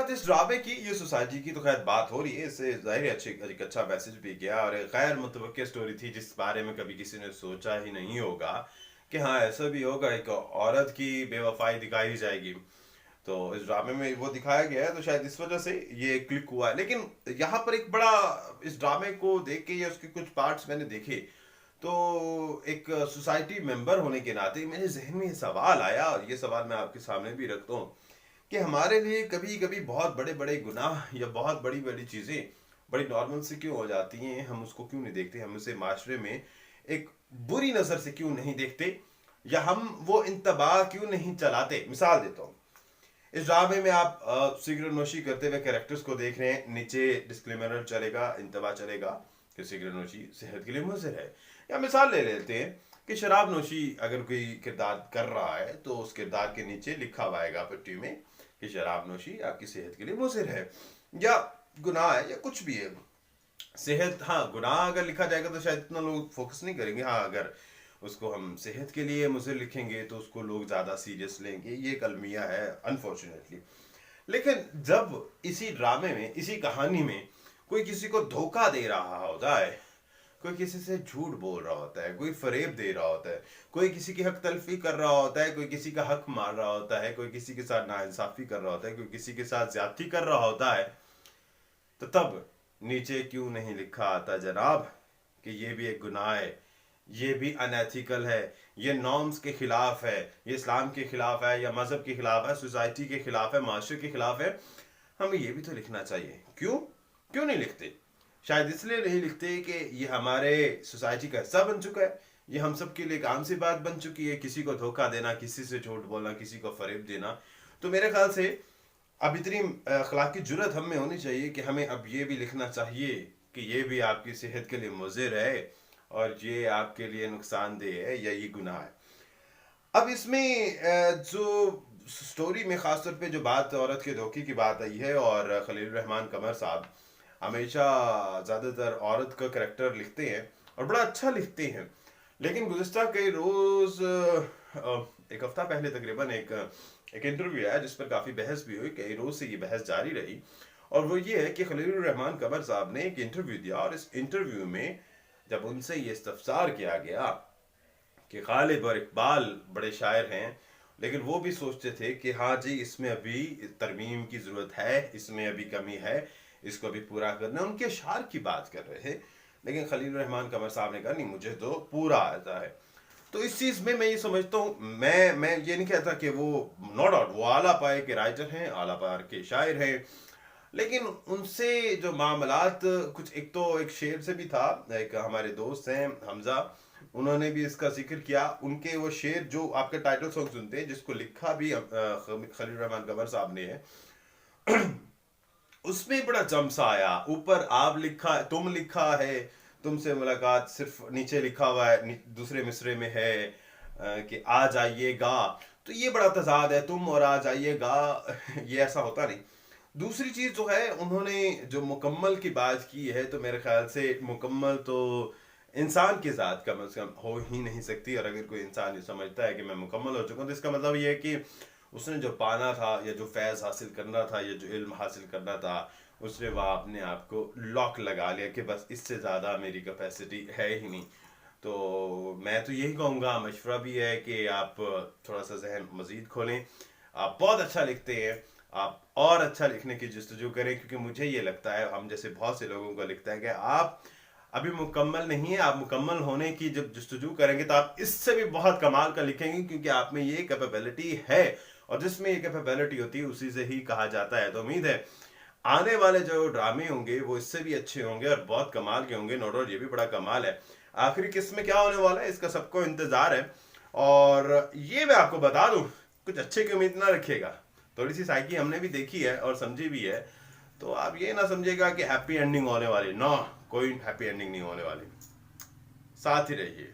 बात इस ड्रामे की, ये सोसाइटी की तो खैर बात हो रही है, इससे ज़ाहिर है एक अच्छा मैसेज भी गया और एक गैर मुतवक्किल स्टोरी थी जिस बारे में कभी किसी ने सोचा ही नहीं होगा कि हाँ ऐसा भी होगा, एक औरत की बेवफाई दिखाई जाएगी। तो इस ड्रामे में वो दिखाया गया है, तो शायद इस वजह से ये क्लिक हुआ है। लेकिन यहाँ पर एक बड़ा, इस ड्रामे को देख के या उसके कुछ पार्ट्स मैंने देखे, तो एक सोसाइटी मेंबर होने के नाते मेरे जहन में ये सवाल आया, और ये सवाल मैं आपके सामने भी रखता हूँ कि हमारे लिए कभी कभी बहुत बड़े बड़े गुनाह या बहुत बड़ी बड़ी चीज़ें बड़ी नॉर्मल से क्यों हो जाती हैं, हम उसको क्यों नहीं देखते, हम उसे माशरे में एक बुरी नज़र से क्यों नहीं देखते, या हम वो इंतबा क्यों नहीं चलाते। मिसाल देता हूँ, इस ड्रामे में आप सिगरेट नोशी करते हुए कैरेक्टर्स को देख रहे हैं, नीचे डिस्क्लेमर चलेगा, इंतबा चलेगा कि सिगरेट नोशी सेहत के लिए मुज़र है। या मिसाल ले लेते हैं कि शराब नोशी अगर कोई किरदार कर रहा है तो उस किरदार के नीचे लिखा हुआ आएगा पट्टी में कि शराब नोशी आपकी सेहत के लिए मुज़र है, या गुनाह है, या कुछ भी है। सेहत, हाँ गुनाह अगर लिखा जाएगा तो शायद इतना लोग फोकस नहीं करेंगे। हाँ अगर उसको हम सेहत के लिए मुझे लिखेंगे तो उसको लोग ज़्यादा सीरियस लेंगे, ये एक अलमिया है अनफॉर्चुनेटली। लेकिन जब इसी ड्रामे में, इसी कहानी में कोई किसी को धोखा दे रहा होता है, कोई किसी से झूठ बोल रहा होता है, कोई फरेब दे रहा होता है, कोई किसी की हक तलफी कर रहा होता है, कोई किसी का हक मार रहा होता है, कोई किसी के साथ नाइंसाफी कर रहा होता है, कोई किसी के साथ ज्यादती कर रहा होता है, तो तब नीचे क्यों नहीं लिखा आता जनाब कि ये भी एक गुनाह है, ये भी अनएथिकल है, ये नॉर्म्स के खिलाफ है, ये इस्लाम के खिलाफ है, या मजहब के खिलाफ है, सोसाइटी के खिलाफ है, माशरे के खिलाफ है। हमें ये भी तो लिखना चाहिए। क्यों क्यों नहीं लिखते? शायद इसलिए नहीं लिखते कि ये हमारे सोसाइटी का हिस्सा बन चुका है, ये हम सब के लिए एक आम सी बात बन चुकी है, किसी को धोखा देना, किसी से झूठ बोलना, किसी को फरेब देना। तो मेरे ख्याल से अब इतनी अखलाकी जुर्रत हम में होनी चाहिए कि हमें अब ये भी लिखना चाहिए कि ये भी आपकी सेहत के लिए मुज़िर है और ये आपके लिए नुकसानदेह है, या ये गुनाह है। अब इसमें जो स्टोरी में खासतौर पे जो बात औरत के धोखे की बात आई है, और खलील रहमान कमर साहब हमेशा ज़्यादातर औरत का करेक्टर लिखते हैं और बड़ा अच्छा लिखते हैं। लेकिन गुज़िश्ता कई रोज़, एक हफ्ता पहले तकरीबन एक इंटरव्यू आया जिस पर काफ़ी बहस भी हुई, कई रोज़ से ये बहस जारी रही, और वो ये है कि खलील रहमान कमर साहब ने एक इंटरव्यू दिया, और इस इंटरव्यू में जब उनसे ये इस्तफसार किया गया कि गालिब और इकबाल बड़े शायर हैं, लेकिन वो भी सोचते थे कि हाँ जी इसमें अभी तरमीम की ज़रूरत है, इसमें अभी कमी है, इसको अभी पूरा करना, उनके अशार की बात कर रहे थे। लेकिन खलील रहमान कमर साहब ने कहा नहीं, मुझे तो पूरा आता है। तो इस चीज़ में मैं ये समझता हूँ, मैं ये नहीं कहता कि वो, नो डाउट वो आला पाए के राइटर हैं, आला पाए के शायर हैं, लेकिन उनसे जो मामलात कुछ, एक तो एक शेर से भी था, एक हमारे दोस्त हैं हमजा, उन्होंने भी इसका जिक्र किया, उनके वो शेर जो आपके टाइटल सॉन्ग सुनते हैं जिसको लिखा भी खलील रहमान कमर साहब ने है, उसमें बड़ा जमसा आया। ऊपर आप लिखा, तुम लिखा है, तुमसे मुलाकात, सिर्फ नीचे लिखा हुआ है दूसरे मिसरे में है कि आ जाइएगा। तो ये बड़ा तजाद है, तुम और आ जाइएगा ये ऐसा होता नहीं। दूसरी चीज़ जो है, उन्होंने जो मुकम्मल की बात की है, तो मेरे ख्याल से मुकम्मल तो इंसान की ज़ात कम से कम हो ही नहीं सकती। और अगर कोई इंसान ये समझता है कि मैं मुकम्मल हो चुका हूँ, तो इसका मतलब ये है कि उसने जो पाना था, या जो फैज़ हासिल करना था, या जो इल्म हासिल करना था, उसने वह अपने आप को लॉक लगा लिया कि बस इससे ज़्यादा मेरी कैपेसिटी है ही नहीं। तो मैं तो यही कहूँगा, मशवरा भी है कि आप थोड़ा सा जहन मज़ीद खोलें। आप बहुत अच्छा लिखते हैं, आप और अच्छा लिखने की जस्तजू करें, क्योंकि मुझे ये लगता है, हम जैसे बहुत से लोगों को लिखता है कि आप अभी मुकम्मल नहीं है, आप मुकम्मल होने की जब जस्तजू करेंगे तो आप इससे भी बहुत कमाल का लिखेंगे, क्योंकि आप में ये कैपेबिलिटी है, और जिसमें ये कैपेबिलिटी होती है उसी से ही कहा जाता है। तो उम्मीद है आने वाले जो ड्रामे होंगे वो इससे भी अच्छे होंगे और बहुत कमाल के होंगे। नो डाउट ये भी बड़ा कमाल है। आखिरी किस्त में क्या होने वाला है इसका सबको इंतजार है, और ये मैं आपको बता दूं, कुछ अच्छे की उम्मीद ना रखिएगा। थोड़ी सी साइकी हमने भी देखी है और समझी भी है, तो आप ये ना समझिएगा कि हैप्पी एंडिंग होने वाली, नो, कोई हैप्पी एंडिंग नहीं होने वाली। साथ ही रहिए।